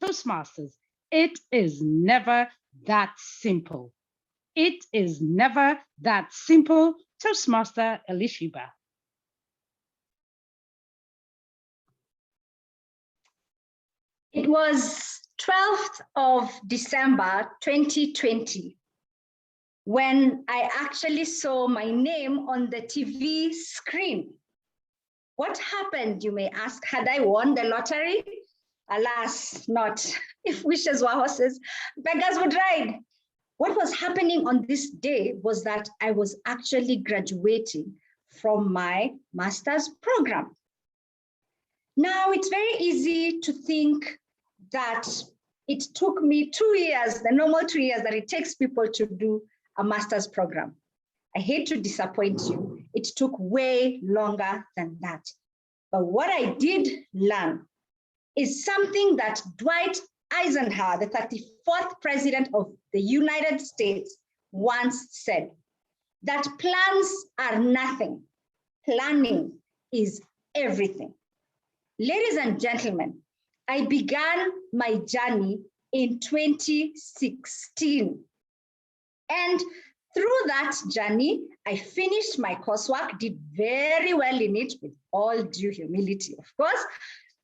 Toastmasters, it is never that simple. It is never that simple. Toastmaster Elishibah. It was 12th of December 2020 when I actually saw my name on the TV screen. What happened, you may ask? Had I won the lottery? Alas, not. If wishes were horses, beggars would ride. What was happening on this day was that I was actually graduating from my master's program. Now, it's very easy to think that it took me 2 years, the normal 2 years that it takes people to do a master's program. I hate to disappoint you. It took way longer than that. But what I did learn is something that Dwight Eisenhower, the 34th president of the United States, once said, that plans are nothing. Planning is everything. Ladies and gentlemen, I began my journey in 2016. And through that journey, I finished my coursework, did very well in it with all due humility, of course.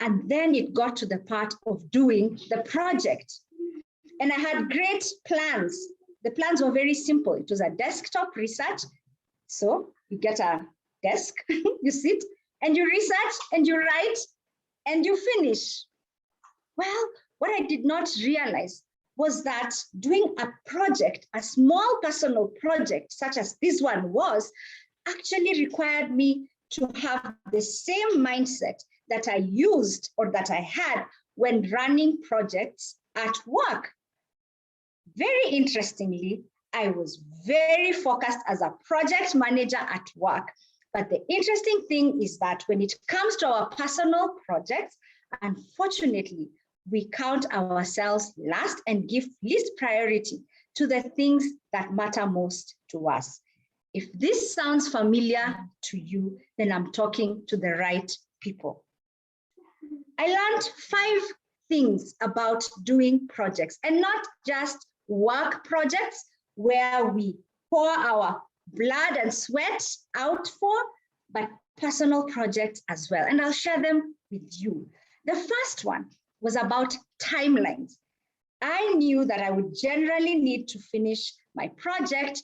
And then it got to the part of doing the project. And I had great plans. The plans were very simple. It was a desktop research. So you get a desk, you sit and you research and you write and you finish. Well, what I did not realize was that doing a project, a small personal project such as this one was, actually required me to have the same mindset that I used or that I had when running projects at work. Very interestingly, I was very focused as a project manager at work. But the interesting thing is that when it comes to our personal projects, unfortunately, we count ourselves last and give least priority to the things that matter most to us. If this sounds familiar to you, then I'm talking to the right people. I learned 5 things about doing projects, and not just work projects where we pour our blood and sweat out for, but personal projects as well. And I'll share them with you. The first one was about timelines. I knew that I would generally need to finish my project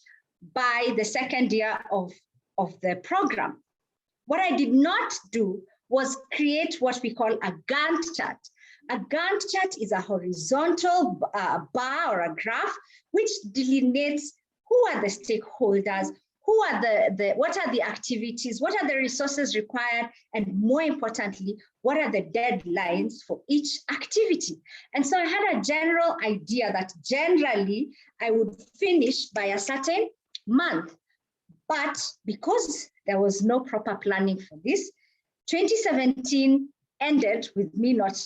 by the second year of the program. What I did not do was create what we call a Gantt chart. A Gantt chart is a horizontal bar or a graph which delineates who are the stakeholders, who are what are the activities, what are the resources required, and more importantly, what are the deadlines for each activity. And so I had a general idea that generally I would finish by a certain month. But because there was no proper planning for this, 2017 ended with me not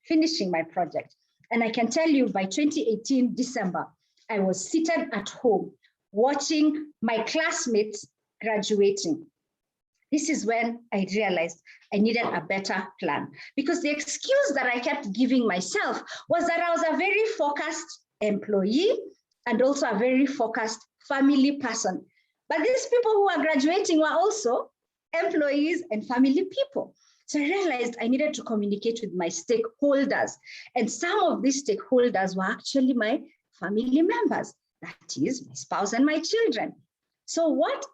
finishing my project. And I can tell you by 2018 December, I was seated at home watching my classmates graduating. This is when I realized I needed a better plan, because the excuse that I kept giving myself was that I was a very focused employee and also a very focused family person. But these people who are graduating were also employees and family people. So I realized I needed to communicate with my stakeholders. And some of these stakeholders were actually my family members. That is, my spouse and my children. So what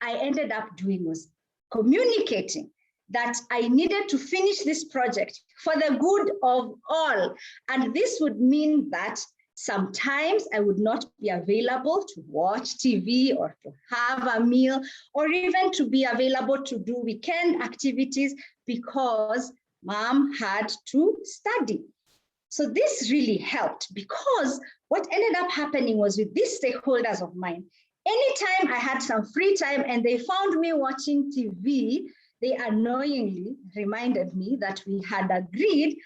I ended up doing was communicating that I needed to finish this project for the good of all. And this would mean that sometimes I would not be available to watch TV or to have a meal, or even to be available to do weekend activities because mom had to study. So this really helped, because what ended up happening was with these stakeholders of mine, anytime I had some free time and they found me watching TV, they annoyingly reminded me that we had agreed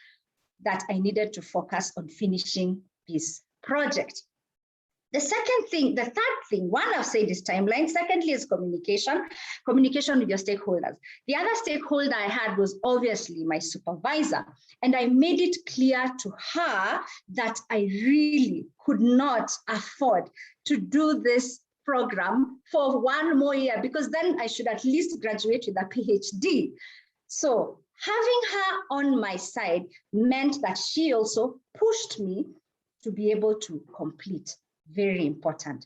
that I needed to focus on finishing this project. The third thing, one I've said is timeline. Secondly is communication with your stakeholders. The other stakeholder I had was obviously my supervisor. And I made it clear to her that I really could not afford to do this program for one more year, because then I should at least graduate with a PhD. So having her on my side meant that she also pushed me to be able to complete. Very important.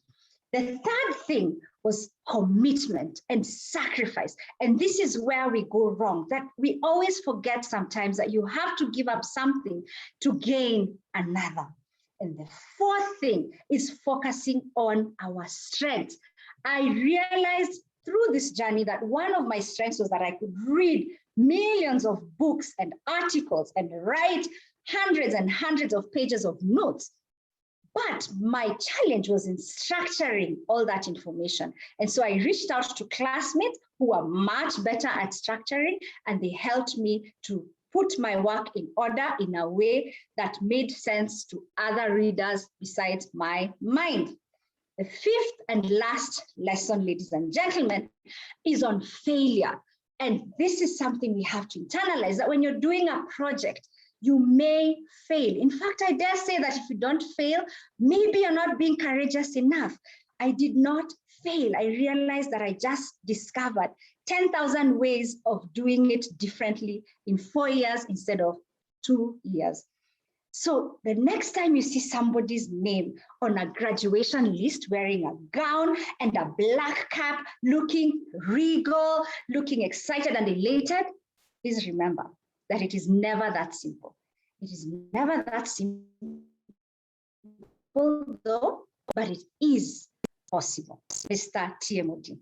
The third thing was commitment and sacrifice. And this is where we go wrong, that we always forget sometimes that you have to give up something to gain another. And the fourth thing is focusing on our strengths. I realized through this journey that one of my strengths was that I could read millions of books and articles and write hundreds and hundreds of pages of notes. But my challenge was in structuring all that information. And so I reached out to classmates who were much better at structuring, and they helped me to put my work in order in a way that made sense to other readers besides my mind. The fifth and last lesson, ladies and gentlemen, is on failure. And this is something we have to internalize, that when you're doing a project, you may fail. In fact, I dare say that if you don't fail, maybe you're not being courageous enough. I did not fail. I realized that I just discovered 10,000 ways of doing it differently in 4 years instead of 2 years. So the next time you see somebody's name on a graduation list wearing a gown and a black cap, looking regal, looking excited and elated, please remember that it is never that simple. It is never that simple though, but it is possible. Mr. TMOD.